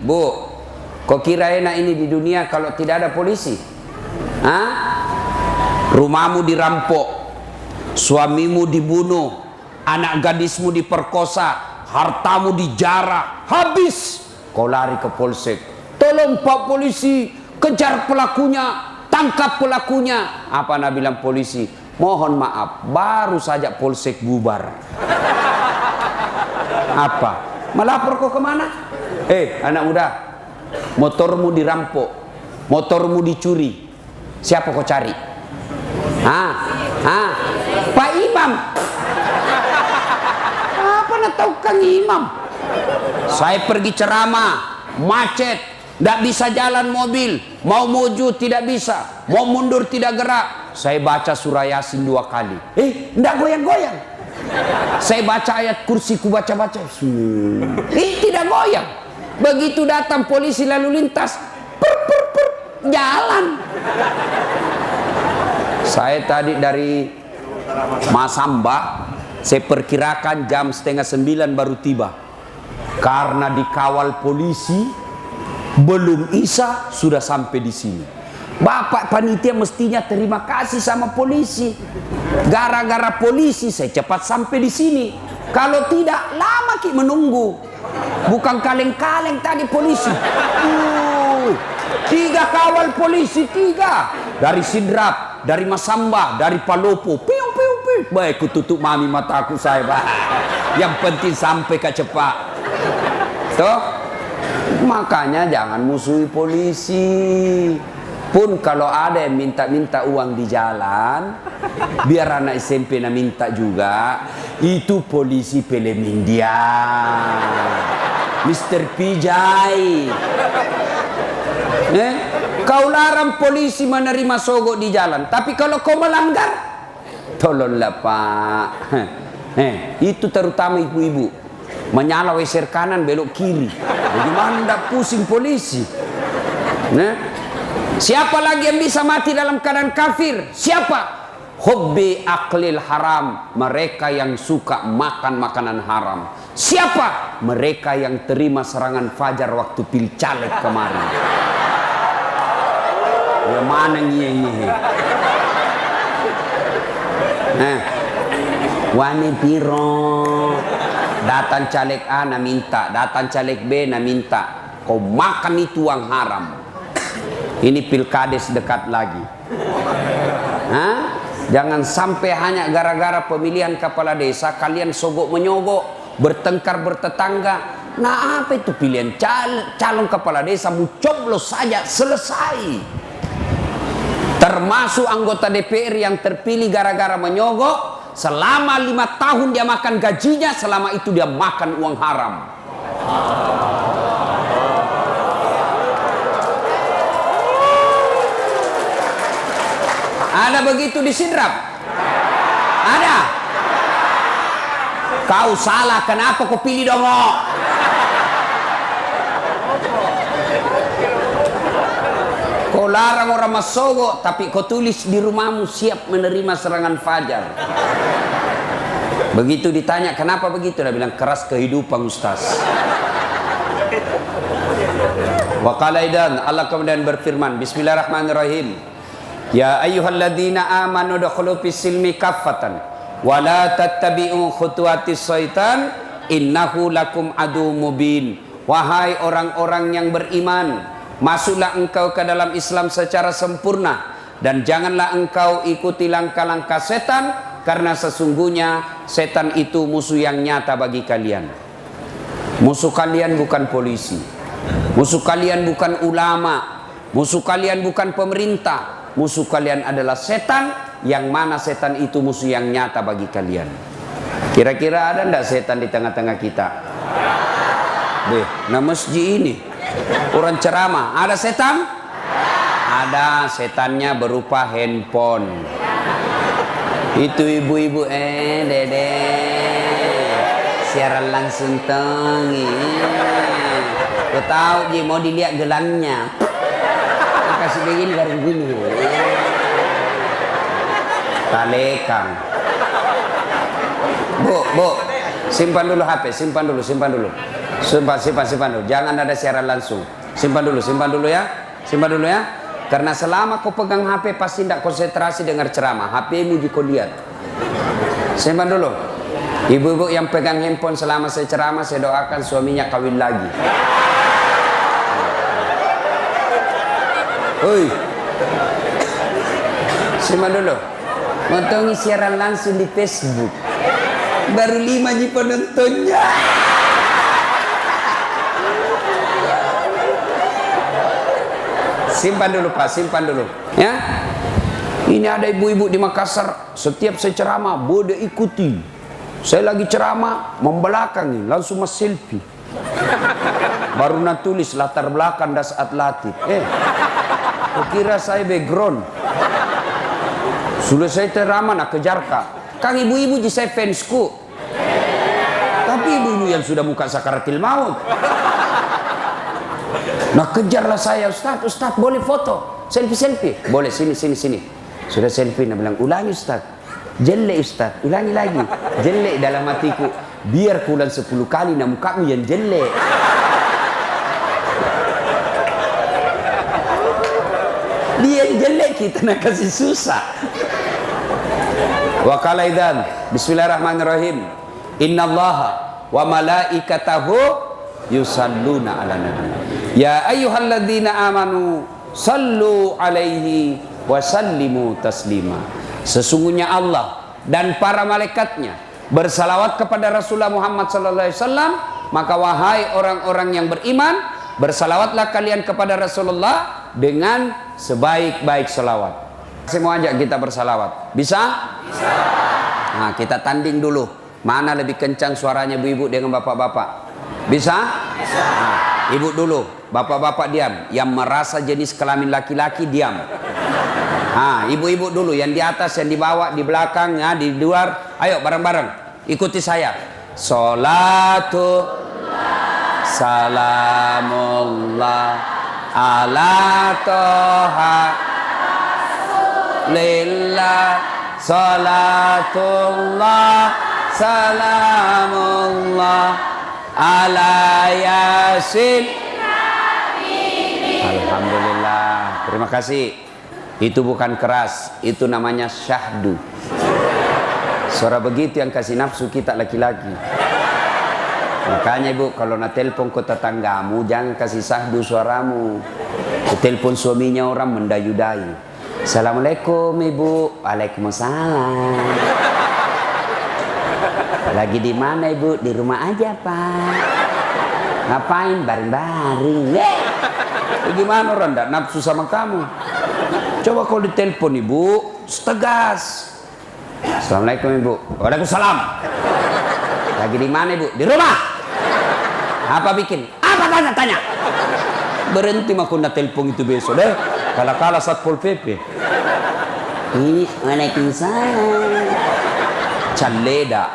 Bu, kok kira enak ini di dunia kalau tidak ada polisi? Hah? Rumahmu dirampok, suamimu dibunuh, anak gadismu diperkosa, hartamu dijarah, habis kau lari ke polsek. Tolong Pak Polisi, kejar pelakunya, tangkap pelakunya. Apa Anda bilang polisi? Mohon maaf, baru saja polsek bubar. Apa? Melapor kau kemana? Anak muda, motormu dirampok, motormu dicuri, siapa kau cari? Pak Imam. Apa nak tahu Kang Imam? Saya pergi ceramah, macet, tidak bisa jalan mobil, mau maju tidak bisa, mau mundur tidak gerak. Saya baca surah Yasin 2 kali. Tidak goyang-goyang. Saya baca ayat kursi, ku baca-baca. Tidak goyang. Begitu datang polisi lalu lintas, jalan. Saya tadi dari Masamba, saya perkirakan jam 8:30 baru tiba. Karena dikawal polisi, belum Isya sudah sampai di sini. Bapak panitia mestinya terima kasih sama polisi. Gara-gara polisi saya cepat sampai di sini. Kalau tidak lama ki menunggu. Bukan kaleng-kaleng tadi polisi. 3 kawal polisi, 3 dari Sidrap, dari Masamba, dari Palopo. Piu. Baik, ku tutup mami mataku saya, Pak. Yang penting sampai ke cepat. Toh? Makanya jangan musuhi polisi. Pun kalau ada yang minta uang di jalan, biar anak SMP na minta juga, itu polisi Pelemindia, Mr. Pijay. Kau larang polisi menerima sogok di jalan, tapi kalau kau melanggar, tolonglah Pak. Itu terutama ibu-ibu, menyala weser kanan belok kiri, bagaimana tidak pusing polisi? Siapa lagi yang bisa mati dalam keadaan kafir? Siapa? Hobbi aklil haram, mereka yang suka makan makanan haram. Siapa? Mereka yang terima serangan fajar waktu pilcaleg kemarin. Ya mana nyihe? Wani piro, datang caleg A na minta, datang caleg B na minta. Kau makan itu uang haram. Ini pilkades dekat lagi. Jangan sampai hanya gara-gara pemilihan kepala desa kalian sogok menyogok, bertengkar bertetangga. Nah, apa itu pilihan calon kepala desa, coblos saja selesai. Termasuk anggota DPR yang terpilih gara-gara menyogok, selama 5 tahun dia makan gajinya, selama itu dia makan uang haram. Ada begitu di Sidrap? Ada? Kau salah, kenapa kau pilih dongok? Kau larang orang masogok, tapi kau tulis di rumahmu siap menerima serangan fajar. Begitu ditanya kenapa begitu, dia bilang keras kehidupan Ustaz. Wa qala aidan, Allah kemudian berfirman, Bismillahirrahmanirrahim. Ya ayyuhalladzina amanu dukhulu fis-silmi kaffatan wa la tattabi'u khutuwatis syaitan innahu lakum adu mubin. Wahai orang-orang yang beriman, masuklah engkau ke dalam Islam secara sempurna dan janganlah engkau ikuti langkah-langkah setan, karena sesungguhnya setan itu musuh yang nyata bagi kalian. Musuh kalian bukan polisi, musuh kalian bukan ulama, musuh kalian bukan pemerintah. Musuh kalian adalah setan, yang mana setan itu musuh yang nyata bagi kalian. Kira-kira ada ndak setan di tengah-tengah kita? Nah masjid ini orang ceramah, ada setan? Ada, setannya berupa handphone. Itu ibu-ibu, dede siaran langsung tengi. Kau tahu dia mau dilihat gelangnya, kasih begini garis gini. Talekang. Bu, simpan dulu HP, simpan dulu. Simpan dulu. Jangan ada siaran langsung. Simpan dulu ya. Simpan dulu ya. Karena selama kau pegang HP pasti tidak konsentrasi dengar ceramah. HP-mu kau lihat. Simpan dulu. Ibu-ibu yang pegang handphone selama saya ceramah, saya doakan suaminya kawin lagi. Oi. Simpan dulu. Nonton siaran langsung di Facebook. Baru 5 ji penontonnya. Simpan dulu Pak, simpan dulu. Ya. Ini ada ibu-ibu di Makassar, setiap saya ceramah, boleh ikuti. Saya lagi ceramah, membelakangi, langsung selfie. Baru nak tulis latar belakang das atletik. Kira saya background. Sudah saya ceramah nak kejar kak. Kang ibu-ibu di saya fansku. Tapi ibu-ibu yang sudah muka sakaratil maut. Nah kejarlah saya, Ustaz boleh foto selfie, boleh sini. Sudah selfie, nah bilang ulangi Ustaz, jelek Ustaz, ulangi lagi, jelek dalam hatiku, biar pulang 10 kali nah mukamu yang jelek. Dia jelek kita nak kasih susah. Wa qala idzan bismillahirrahmanirrahim innallaha wa malaikatahu yusalluna ala nabi ya ayyuhalladzina amanu sallu alaihi wa sallimu taslima. Sesungguhnya Allah dan para malaikatnya bersalawat kepada Rasulullah Muhammad sallallahu alaihi wasallam, maka wahai orang-orang yang beriman, bersalawatlah kalian kepada Rasulullah dengan sebaik-baik salawat. Saya mau ajak kita bersalawat. Bisa? Bisa. Nah, kita tanding dulu. Mana lebih kencang suaranya ibu-ibu dengan bapak-bapak? Bisa? Bisa. Nah, ibu dulu, bapak-bapak diam. Yang merasa jenis kelamin laki-laki diam. Nah, ibu-ibu dulu, yang di atas, yang di bawah, di belakang, ya, di luar. Ayo bareng-bareng, ikuti saya. Salatu salamullah ala toha lillah salatullah salamullah ala yasin. Alhamdulillah, terima kasih. Itu bukan keras, itu namanya syahdu. Suara begitu yang kasih nafsu kita laki-laki. Makanya ibu, kalau nak telepon ke tetanggamu jangan kasih syahdu suaramu. Telepon suaminya orang mendayu-dayu. Assalamualaikum ibu. Waalaikumsalam. Lagi di mana ibu? Di rumah aja pak. Ngapain? Baring-baring. Gimana orang tak nafsu sama kamu? Coba kalau ditelepon ibu, tegas. Assalamualaikum ibu. Waalaikumsalam. Lagi di mana ibu? Di rumah. Apa bikin? Apa tanya? Berhenti mah nak telepon itu besok deh. Kala-kala Satpol PP. Ini waalaikumsalam. Caleda.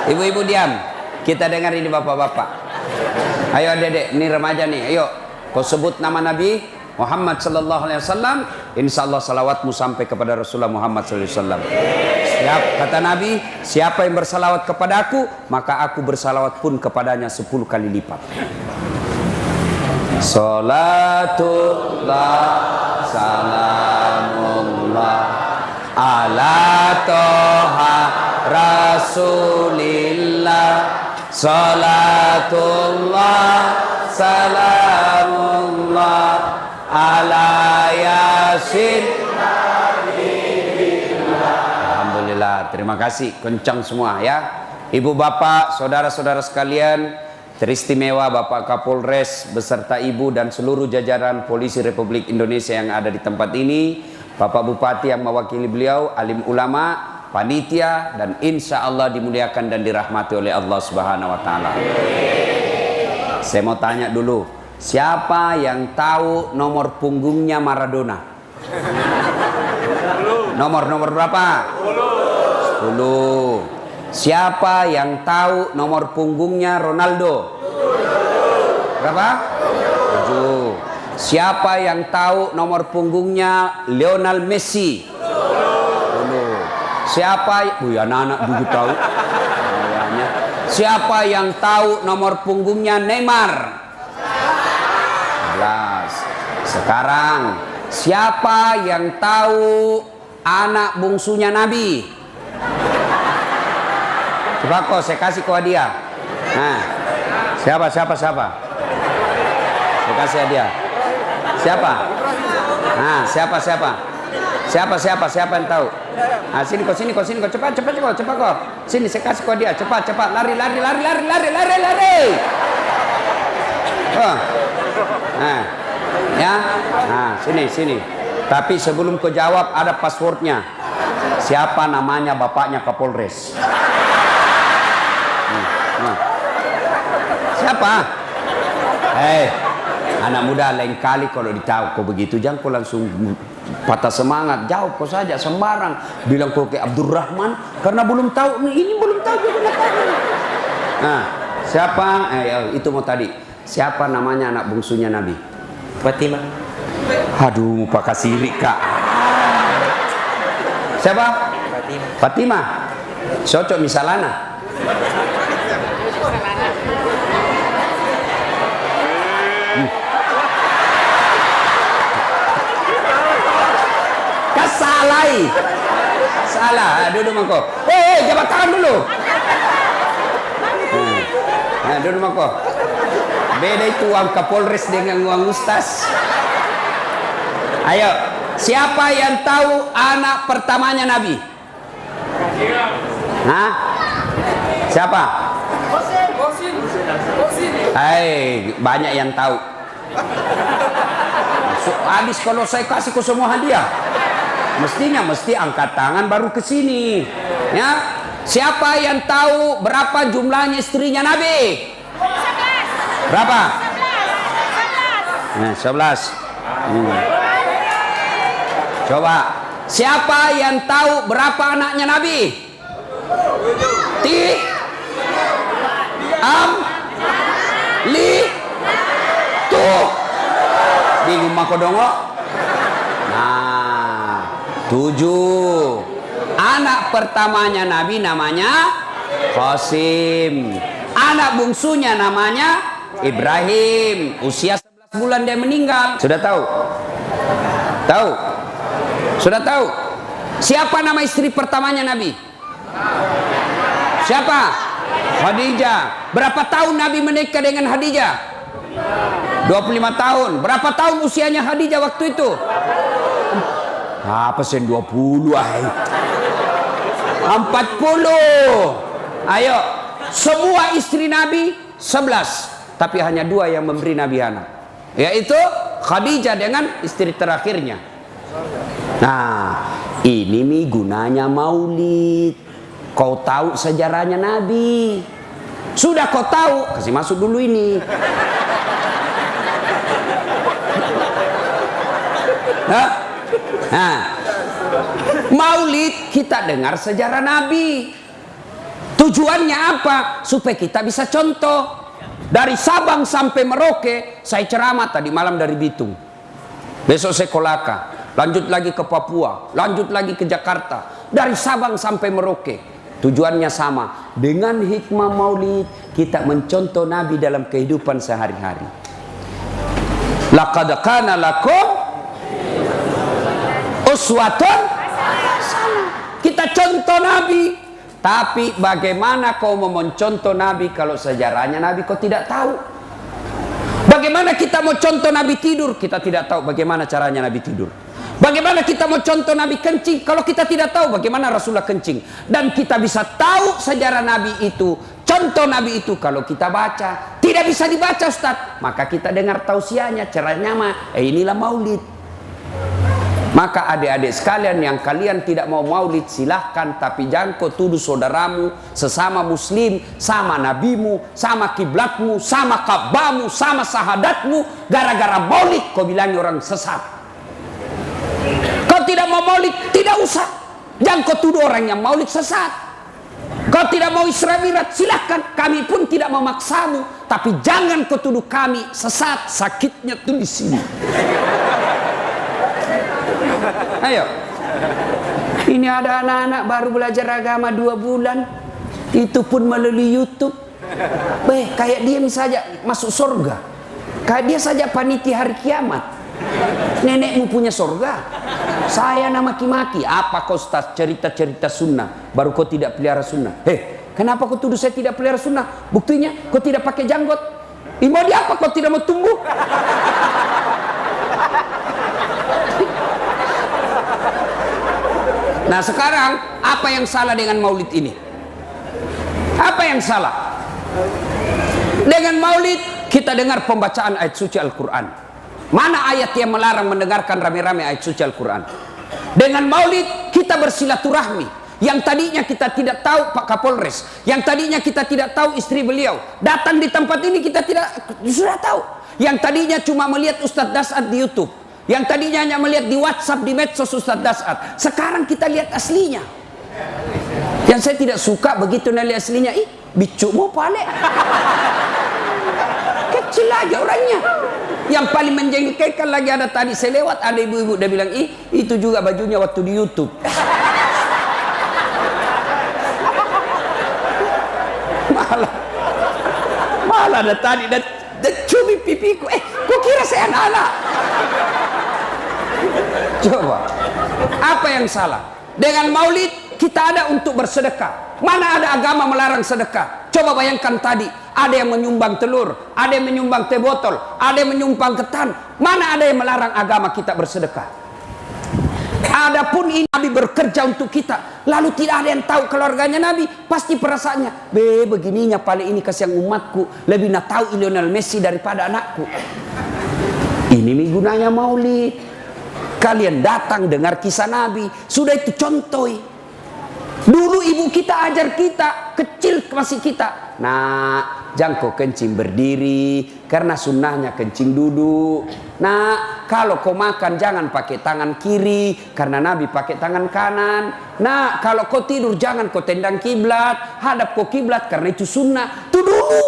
Ibu-ibu diam. Kita dengar ini bapak-bapak. Ayo adik-adik, ini remaja nih. Ayo, kau sebut nama Nabi Muhammad sallallahu alaihi wasallam. Insyaallah salawatmu sampai kepada Rasulullah Muhammad sallallahu alaihi wasallam. Siap, kata Nabi, siapa yang bersalawat kepada aku, maka aku bersalawat pun kepadanya 10 kali lipat. Salatullah salamullah ala toha rasulillah salatullah salamullah ala yasin. Alhamdulillah, terima kasih, kencang semua ya. Ibu bapak, saudara-saudara sekalian, teristimewa Bapak Kapolres beserta ibu dan seluruh jajaran Polisi Republik Indonesia yang ada di tempat ini, Bapak Bupati yang mewakili beliau, alim ulama, panitia, dan insya Allah dimuliakan dan dirahmati oleh Allah Subhanahu wa Ta'ala. Saya mau tanya dulu, siapa yang tahu nomor punggungnya Maradona? Nomor berapa? 10. Siapa yang tahu nomor punggungnya Ronaldo? Berapa? 7. Siapa yang tahu nomor punggungnya Lionel Messi? 10. Siapa? anak-anak dulu tahu. Kayaknya. Siapa yang tahu nomor punggungnya Neymar? 11. Sekarang siapa yang tahu anak bungsunya Nabi? Coba kok saya kasih ke hadiah. Nah, siapa? Saya kasih hadiah. Siapa? Nah, siapa yang tahu? Nah, sini kok, cepat kok. Sini saya kasih kok dia, cepat, lari. Oh. Nah, ya. Nah, sini. Tapi sebelum kau jawab ada passwordnya. Siapa namanya bapaknya Kapolres? Siapa? Anak muda lain kali kalau ditahu kau begitu jangan kau langsung patah semangat, jawab kau saja sembarang, bilang kau ke Abdurrahman karena belum tahu, ini belum tahu juga. Nah, siapa? Itu mau tadi. Siapa namanya anak bungsunya Nabi? Fatimah. Aduh, pakai sirik kak. Siapa? Fatimah. Cocok misalana. Salah. Duduk mangko. Jabat tangan dulu. Duduk mangko. Beda itu uang Kapolres dengan uang Ustaz. Ayo, siapa yang tahu anak pertamanya Nabi? Hah? Siapa? Banyak yang tahu. Habis kalau saya kasih ke semua hadiah. Mesti angkat tangan baru ke sini. Ya. Siapa yang tahu berapa jumlahnya istrinya Nabi? 11. Berapa? 11. Coba. Siapa yang tahu berapa anaknya Nabi? Bingung mako dongo. 7. Anak pertamanya Nabi namanya Qasim. Anak bungsunya namanya Ibrahim. Usia 11 bulan dia meninggal. Sudah tahu? Sudah tahu? Siapa nama istri pertamanya Nabi? Siapa? Khadijah. Berapa tahun Nabi menikah dengan Khadijah? 25 tahun. Berapa tahun usianya Khadijah waktu itu? Apa sen 20 40. Ayo, semua istri Nabi 11, tapi hanya 2 yang memberi Nabi anak, yaitu Khadijah dengan istri terakhirnya. Nah, ini nih gunanya maulid. Kau tahu sejarahnya Nabi. Sudah kau tahu, kasih masuk dulu ini. Nah, maulid kita dengar sejarah Nabi. Tujuannya apa? Supaya kita bisa contoh. Dari Sabang sampai Merauke, saya ceramah tadi malam dari Bitung. Besok saya Kolaka, lanjut lagi ke Papua, lanjut lagi ke Jakarta. Dari Sabang sampai Merauke. Tujuannya sama. Dengan hikmah maulid, kita mencontoh Nabi dalam kehidupan sehari-hari. Laqad kana lakum uswatun hasanah. Kita contoh Nabi. Tapi bagaimana kau mau mencontoh Nabi kalau sejarahnya Nabi kau tidak tahu? Bagaimana kita mau contoh Nabi tidur? Kita tidak tahu bagaimana caranya Nabi tidur. Bagaimana kita mau contoh Nabi kencing kalau kita tidak tahu bagaimana Rasulullah kencing? Dan kita bisa tahu sejarah Nabi itu, contoh Nabi itu kalau kita baca. Tidak bisa dibaca Ustaz, maka kita dengar tausiahnya, caranya inilah maulid. Maka adik-adik sekalian yang kalian tidak mau maulid silahkan, tapi jangan kau tuduh saudaramu sesama muslim, sama nabimu, sama kiblatmu, sama Ka'bahmu, sama sahadatmu, gara-gara maulid kau bilangi orang sesat. Kau tidak mau maulid, tidak usah. Jangan kau tuduh orang yang maulid sesat. Kau tidak mau Isra Mi'raj, silahkan. Kami pun tidak memaksamu, tapi jangan kau tuduh kami sesat. Sakitnya tuh di sini. Ayo. Ini ada anak-anak baru belajar agama 2 bulan, itu pun melalui YouTube. Kayak dia misalnya masuk surga, kayak dia saja panitia hari kiamat. Nenekmu punya surga, saya nama maki-maki. Apa kau Ustaz cerita-cerita sunnah, baru kau tidak pelihara sunnah? Kenapa kau tuduh saya tidak pelihara sunnah? Buktinya kau tidak pakai janggot. Mau di apa kau tidak mau tumbuh? Nah sekarang apa yang salah dengan maulid ini? Apa yang salah? Dengan maulid kita dengar pembacaan ayat suci Al-Quran. Mana ayat yang melarang mendengarkan rame-rame ayat suci Al-Quran? Dengan maulid kita bersilaturahmi. Yang tadinya kita tidak tahu Pak Kapolres, yang tadinya kita tidak tahu istri beliau, datang di tempat ini kita sudah tahu. Yang tadinya cuma melihat Ustadz Dasat di YouTube, yang tadinya hanya melihat di WhatsApp, di medsos Ustadz Dasat, sekarang kita lihat aslinya. Yang saya tidak suka begitu lihat aslinya, bicu mau pale, kecil aja orangnya. Yang paling menjengkelkan lagi ada tadi saya lewat, ada ibu-ibu dia bilang, itu juga bajunya waktu di YouTube. Malah ada tadi dan cumi pipiku. Kok kira saya anak-anak? Coba, apa yang salah? Dengan maulid kita ada untuk bersedekah. Mana ada agama melarang sedekah? Coba bayangkan tadi, ada yang menyumbang telur, ada yang menyumbang teh botol, ada yang menyumbang ketan. Mana ada yang melarang agama kita bersedekah? Adapun ini Nabi bekerja untuk kita, lalu tidak ada yang tahu keluarganya Nabi, pasti perasaannya, begininya paling ini kasihan umatku, lebih nak tahu Lionel Messi daripada anakku. Ini gunanya maulid. Kalian datang dengar kisah Nabi, sudah itu contoh. Dulu ibu kita ajar kita, kecil masih kita, nah jangan kau kencing berdiri, karena sunnahnya kencing duduk. Nah kalau kau makan jangan pakai tangan kiri, karena Nabi pakai tangan kanan. Nah kalau kau tidur jangan kau tendang kiblat, hadap kau kiblat, karena itu sunnah. Itu dulu.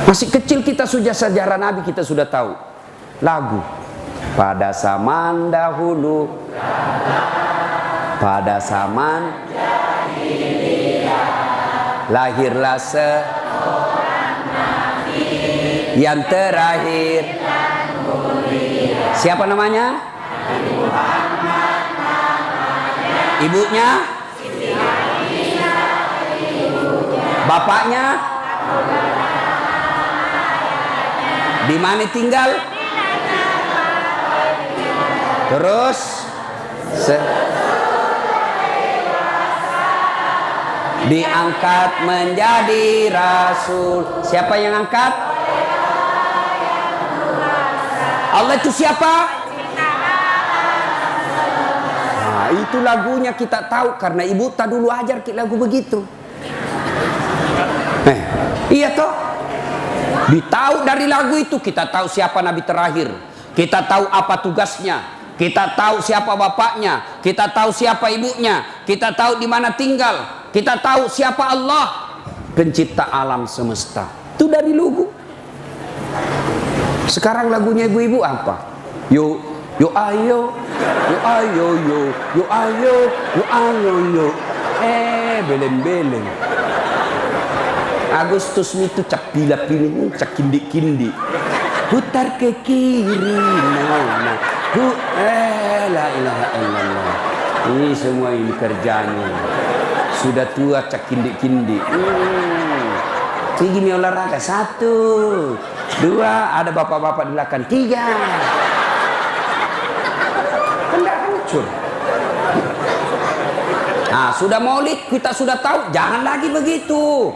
Masih kecil kita sudah sejarah Nabi kita sudah tahu. Lagu pada zaman dahulu, pada zaman lahirlah seorang nabi yang terakhir. Siapa namanya? Ibunya? Bapaknya? Di mana tinggal? Terus diangkat menjadi rasul. Siapa yang angkat? Allah itu siapa? Nah, itu lagunya kita tahu karena ibu tak dulu ajar kita lagu begitu. Iya toh? Ditahu dari lagu itu kita tahu siapa nabi terakhir. Kita tahu apa tugasnya. Kita tahu siapa bapaknya, kita tahu siapa ibunya, kita tahu di mana tinggal, kita tahu siapa Allah, pencipta alam semesta. Itu dari lagu. Sekarang lagunya ibu-ibu apa? Yo ayo, yo ayo, yo ayo, yo ayo, yo. Beleng-beleng. Agustus itu cak pilih, cak kindi-kindi. Putar ke kiri, mana? La ilaha illallah. Ini semua ini kerjanya. Sudah tua cak kindi-kindi. Ini gini olahraga 1, 2, ada bapak-bapak di belakang 3. Tidak hancur. Nah, sudah maulid kita sudah tahu, jangan lagi begitu.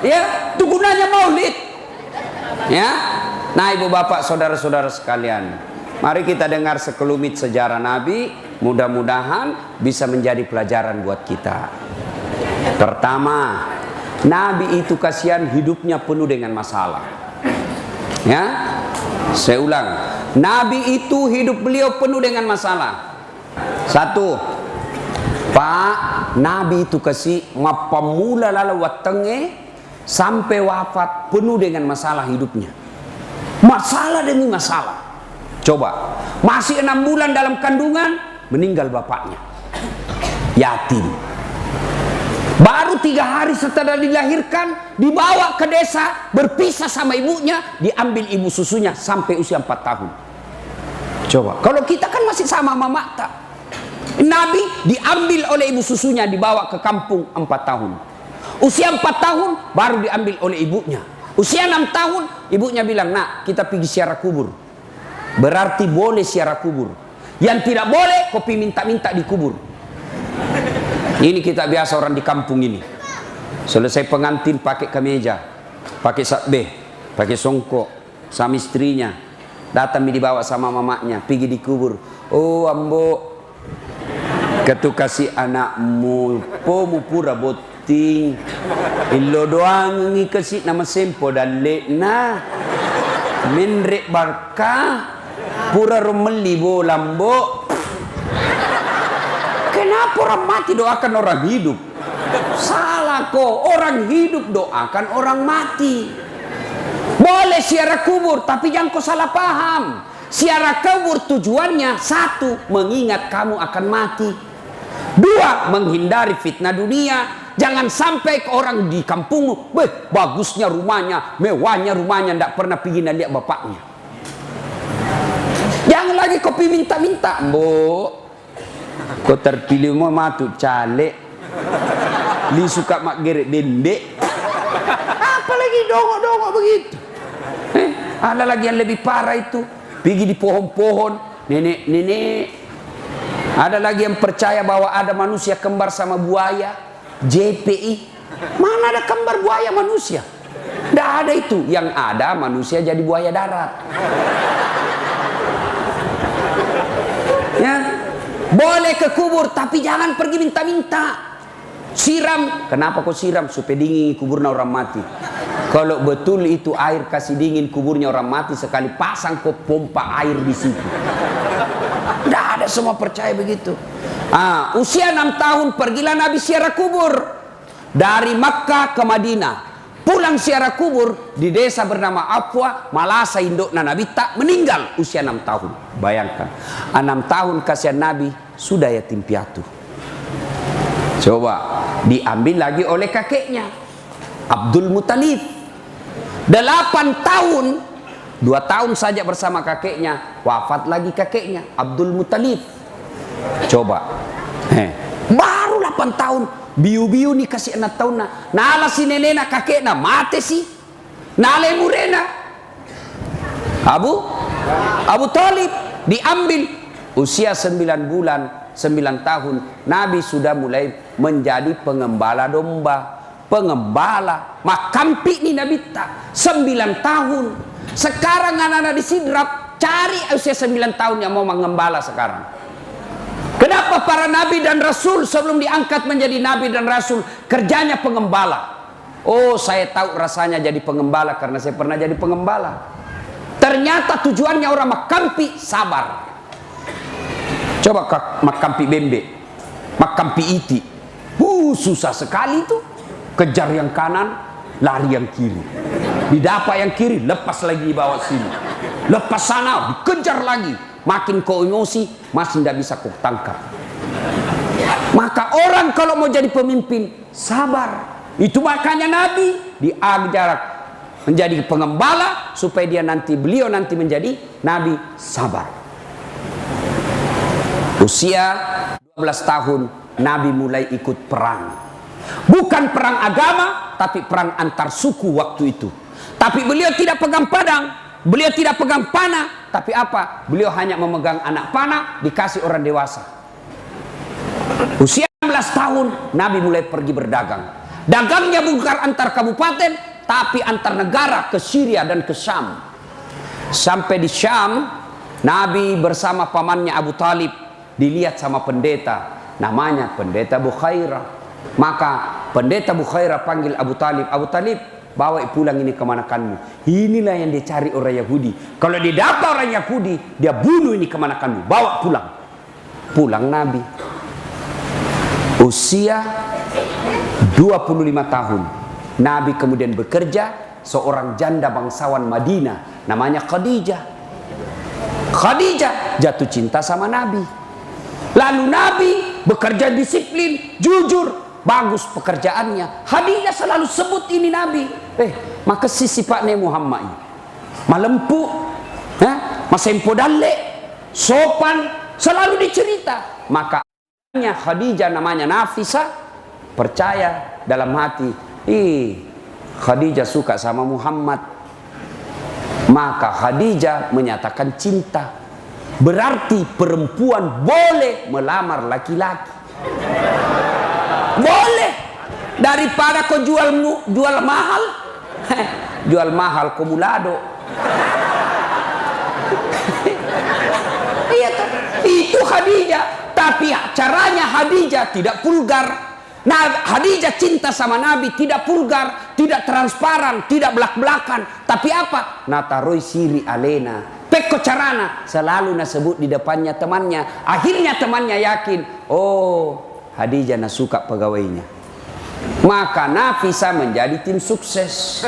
Ya, itu gunanya maulid. Ya. Nah, ibu bapak, saudara-saudara sekalian, mari kita dengar sekelumit sejarah Nabi, mudah-mudahan bisa menjadi pelajaran buat kita. Pertama, Nabi itu kasihan hidupnya penuh dengan masalah. Ya, saya ulang, Nabi itu hidup beliau penuh dengan masalah. 1, Pak, Nabi itu kasih mapamula lalu watenge sampai wafat penuh dengan masalah hidupnya. Masalah demi masalah. Coba, masih 6 bulan dalam kandungan, meninggal bapaknya. Yatim. Baru 3 hari setelah dilahirkan, dibawa ke desa, berpisah sama ibunya, diambil ibu susunya sampai usia 4 tahun. Coba, kalau kita kan masih sama mama tak. Nabi diambil oleh ibu susunya, dibawa ke kampung 4 tahun. Usia 4 tahun baru diambil oleh ibunya. Usia 6 tahun ibunya bilang, nak kita pergi ziarah kubur. Berarti boleh ziarah kubur. Yang tidak boleh kopi minta-minta di kubur. Ini kita biasa orang di kampung ini. Selesai pengantin pakai kemeja, pakai sakbeh, pakai songkok, sama istrinya. Datang dibawa sama mamanya, pergi di kubur. Oh ambo, ketu kasih anakmu, pomu pura boting. Ilo doang ngi kasih nama sempo dan lekna. Menrek barkah, pura romeli bo lambo. Kenapa orang mati doakan orang hidup? Salah kok, orang hidup doakan orang mati. Boleh ziarah kubur, tapi jangan kau salah paham. Ziarah kubur tujuannya 1, mengingat kamu akan mati. 2, menghindari fitnah dunia. Jangan sampai ke orang di kampungmu, bagusnya rumahnya, mewahnya rumahnya, tidak pernah pergi lihat bapaknya. Jangan lagi kopi minta-minta, Mbok. Kau terpilih mau matu caleg. Li suka mak gerek dendek. Apalagi dongok-dongok begitu. Ada lagi yang lebih parah itu. Pergi di pohon-pohon, nenek-nenek. Ada lagi yang percaya bahwa ada manusia kembar sama buaya. JPI. Mana ada kembar buaya manusia? Tidak ada itu. Yang ada manusia jadi buaya darat. Ya. Boleh ke kubur, tapi jangan pergi minta-minta. Siram. Kenapa kau siram? Supaya dingin kuburnya orang mati. Kalau betul itu air kasih dingin kuburnya orang mati, sekali pasang kau pompa air di situ. Tidak ada semua percaya begitu. Usia 6 tahun pergilah Nabi ziarah kubur. Dari Makkah ke Madinah. Pulang ziarah kubur di desa bernama Afwa, Malasa indukna Nabi tak meninggal usia 6 tahun. Bayangkan, 6 tahun kasihan Nabi sudah yatim piatu. Coba diambil lagi oleh kakeknya Abdul Muttalib. 8 tahun, 2 tahun saja bersama kakeknya, wafat lagi kakeknya Abdul Muttalib. Coba, baru 8 tahun, biu-biu nih kasih 6 tahun na. Nala si nenena kakek na mate si. Nala murena. Abu Talib diambil usia 9 bulan, 9 tahun. Nabi sudah mulai menjadi pengembala domba. Pengembala makampi nih Nabi tak 9 tahun. Sekarang anak-anak di Sidrap cari usia 9 tahun yang mau mengembala sekarang. Kenapa para nabi dan rasul sebelum diangkat menjadi nabi dan rasul kerjanya pengembala? Oh, saya tahu rasanya jadi pengembala karena saya pernah jadi pengembala. Ternyata tujuannya orang makampi sabar. Coba makampi bembe, makampi iti. Susah sekali itu. Kejar yang kanan, lari yang kiri. Didapat yang kiri, lepas lagi di bawah sini. Lepas sana, dikejar lagi. Makin kau emosi, masih tidak bisa kau tangkap. Maka orang kalau mau jadi pemimpin, sabar. Itu makanya Nabi diajar menjadi pengembala supaya beliau nanti menjadi Nabi sabar. Usia 12 tahun, Nabi mulai ikut perang. Bukan perang agama, tapi perang antar suku waktu itu. Tapi beliau tidak pegang pedang, beliau tidak pegang panah, tapi apa? Beliau hanya memegang anak panah dikasih orang dewasa. Usia 16 tahun, Nabi mulai pergi berdagang. Dagangnya bukan antar kabupaten, tapi antar negara ke Syria dan ke Syam. Sampai di Syam, Nabi bersama pamannya Abu Talib dilihat sama pendeta, namanya pendeta Bukhairah. Maka pendeta Bukhairah panggil Abu Talib, Abu Talib, bawa pulang ini kemanakanmu. Inilah yang dicari orang Yahudi. Kalau didapat orang Yahudi, dia bunuh ini kemanakanmu. Bawa pulang. Pulang Nabi. Usia 25 tahun. Nabi kemudian bekerja seorang janda bangsawan Madinah, namanya Khadijah. Khadijah jatuh cinta sama Nabi. Lalu Nabi bekerja disiplin, jujur, bagus pekerjaannya. Khadijah selalu sebut ini Nabi. Maka si sifatnya Muhammad ini malempu, masempo dalle, sopan, selalu dicerita. Maka Khadijah namanya Nafisa, percaya dalam hati, Khadijah suka sama Muhammad. Maka Khadijah menyatakan cinta. Berarti perempuan boleh melamar laki-laki. Boleh. Daripada kau jual mahal, jual mahal kumulado. Iya toh, itu Khadijah. Tapi caranya Khadijah tidak vulgar. Nah, Khadijah cinta sama Nabi tidak vulgar, tidak transparan, tidak belak-belakan. Tapi apa? Nataroi siri alena. Peko carana selalu nasebut di depannya temannya. Akhirnya temannya yakin, oh Khadijah suka pegawainya. Maka Nafisa menjadi tim sukses.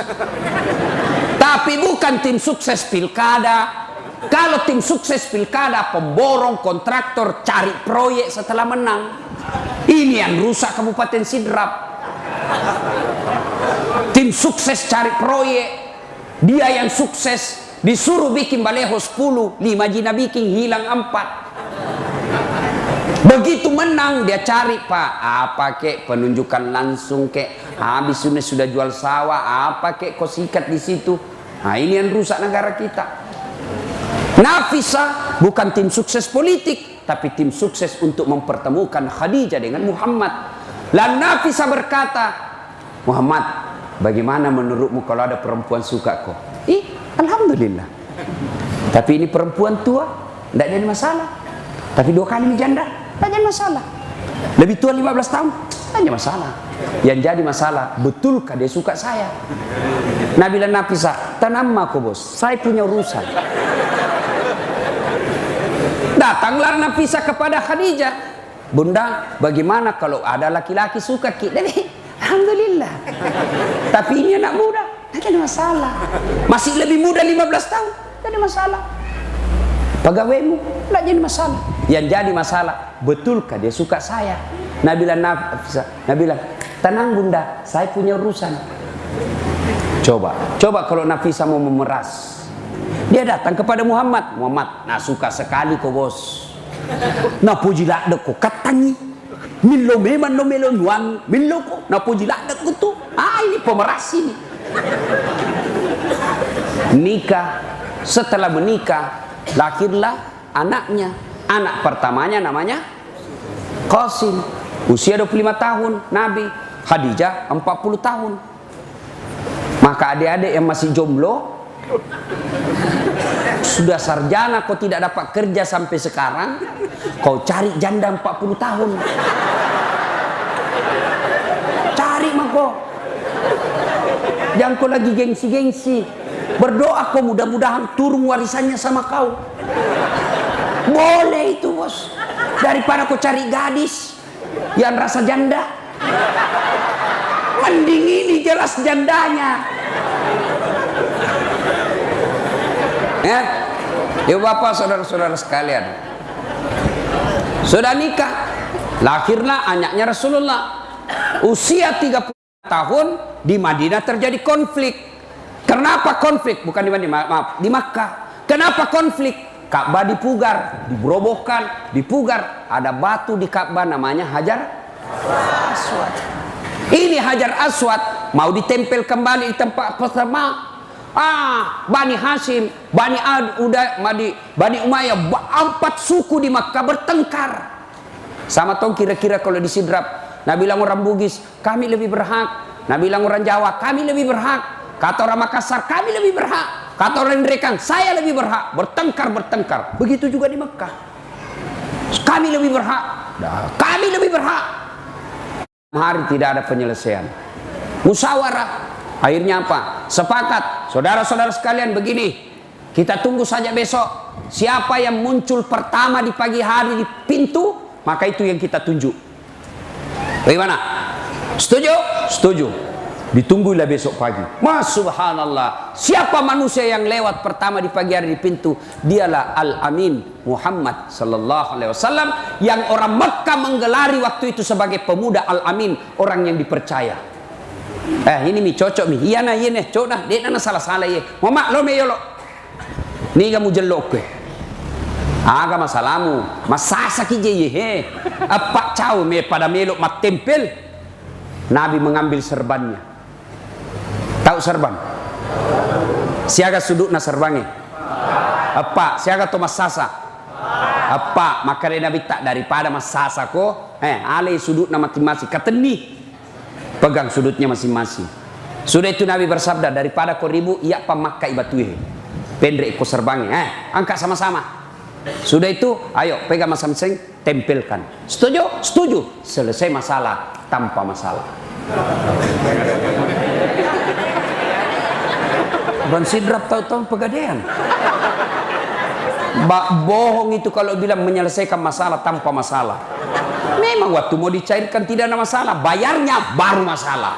Tapi bukan tim sukses pilkada. Kalau tim sukses pilkada, pemborong, kontraktor, cari proyek setelah menang. Ini yang rusak Kabupaten Sidrap. Tim sukses cari proyek. Dia yang sukses disuruh bikin baleho 10, 5 jina bikin hilang 4. Begitu menang dia cari, Pak, apa kek penunjukan langsung kek, habis sudah jual sawah, apa kek kau sikat di situ. Nah, ini yang rusak negara kita. Nafisa bukan tim sukses politik, tapi tim sukses untuk mempertemukan Khadijah dengan Muhammad. Lalu Nafisa berkata, Muhammad, bagaimana menurutmu kalau ada perempuan suka kau? Alhamdulillah. Tapi ini perempuan tua, tidak jadi masalah. Tapi 2 kali ini janda, tidak jadi masalah. Lebih tua 15 tahun, tidak jadi masalah. Yang jadi masalah, betulkah dia suka saya? Nabi bilang Nafisa, tenang aku bos, saya punya urusan. Datanglah Nafisa kepada Khadijah. Bunda, bagaimana kalau ada laki-laki suka kita? Alhamdulillah. Tapi ini anak muda, tidak ada masalah. Masih lebih muda 15 tahun, tidak ada masalah. Pegawaimu, tidak jadi masalah. Yang jadi masalah, betulkah dia suka saya? Nabi bilang Nafisa, Nabi bilang, tenang bunda, saya punya urusan. Coba kalau Nafisa mau memeras. Dia datang kepada Muhammad. Muhammad, suka sekali kau bos. Puji lakda ko katangi. Milo meman no melo nuang. Milo ko. Puji lakda ko tu. Ini pemeras ini. Nikah. Setelah menikah, lahirlah anaknya. Anak pertamanya namanya Qasim. Usia 25 tahun. Nabi. Khadijah 40 tahun. Maka adik-adik yang masih jomblo, sudah sarjana kau tidak dapat kerja sampai sekarang, kau cari janda 40 tahun. Cari mah kau. Jangan kau lagi gengsi-gengsi. Berdoa kau mudah-mudahan turun warisannya sama kau. Boleh itu bos. Daripada kau cari gadis yang rasa janda. Mending ini jelas jandanya. Ya bapak saudara-saudara sekalian, sudah nikah, lahirlah anaknya Rasulullah. Usia 30 tahun di Madinah terjadi konflik. Kenapa konflik? Bukan di Madinah, maaf, di Makkah. Kenapa konflik? Ka'bah dipugar, diberobohkan, dipugar. Ada batu di Ka'bah namanya Hajar Aswad. Ini Hajar Aswad mau ditempel kembali di tempat pertama. Bani Hashim, Bani Bani Umayyah, 4 suku di Makkah bertengkar. Sama tong kira-kira kalau di Sidrap, Nabi bilang orang Bugis, kami lebih berhak. Nabi bilang orang Jawa, kami lebih berhak. Kata orang Makassar, kami lebih berhak. Kata orang Indrekang, saya lebih berhak. Bertengkar. Begitu juga di Makkah. Kami lebih berhak. Kami lebih berhak. Hari tidak ada penyelesaian. Musyawarah. Akhirnya apa? Sepakat. Saudara-saudara sekalian begini. Kita tunggu saja besok. Siapa yang muncul pertama di pagi hari di pintu, maka itu yang kita tunjuk. Bagaimana? Setuju? Setuju. Ditunggulah besok pagi. Mas subhanallah, siapa manusia yang lewat pertama di pagi hari di pintu? Dialah Al-Amin Muhammad sallallahu alaihi wasallam, yang orang Mekah menggelari waktu itu sebagai pemuda Al-Amin, orang yang dipercaya. Ini mi cocok mi. Iya nah, iya nih, cocok nah. Dia nah salah-salah ye. Mama lo me yolo. Ni kamu jelok ke. Aga masalahmu. Masasa ki je ye. Apa cau me pada melok mat tempel. Nabi mengambil serbannya. Tahu serban? Siaga sudut na serbange. Apa? Siaga to masasa. Apa? Maka Nabi tak daripada masasa ko. Ale sudut na masing-masing. Kateni. Pegang sudutnya masing-masing. Sudah itu Nabi bersabda, daripada ko ribu iya pamakai batuhe. Pendek ko serbange. Angkat sama-sama. Sudah itu, ayo pegang masing-masing, tempelkan. Setuju? Setuju. Selesai masalah tanpa masalah. Ban sidrap tahu-tahu pegadaian. Bohong itu kalau bilang menyelesaikan masalah tanpa masalah. Memang waktu mau dicairkan tidak ada masalah, bayarnya baru masalah.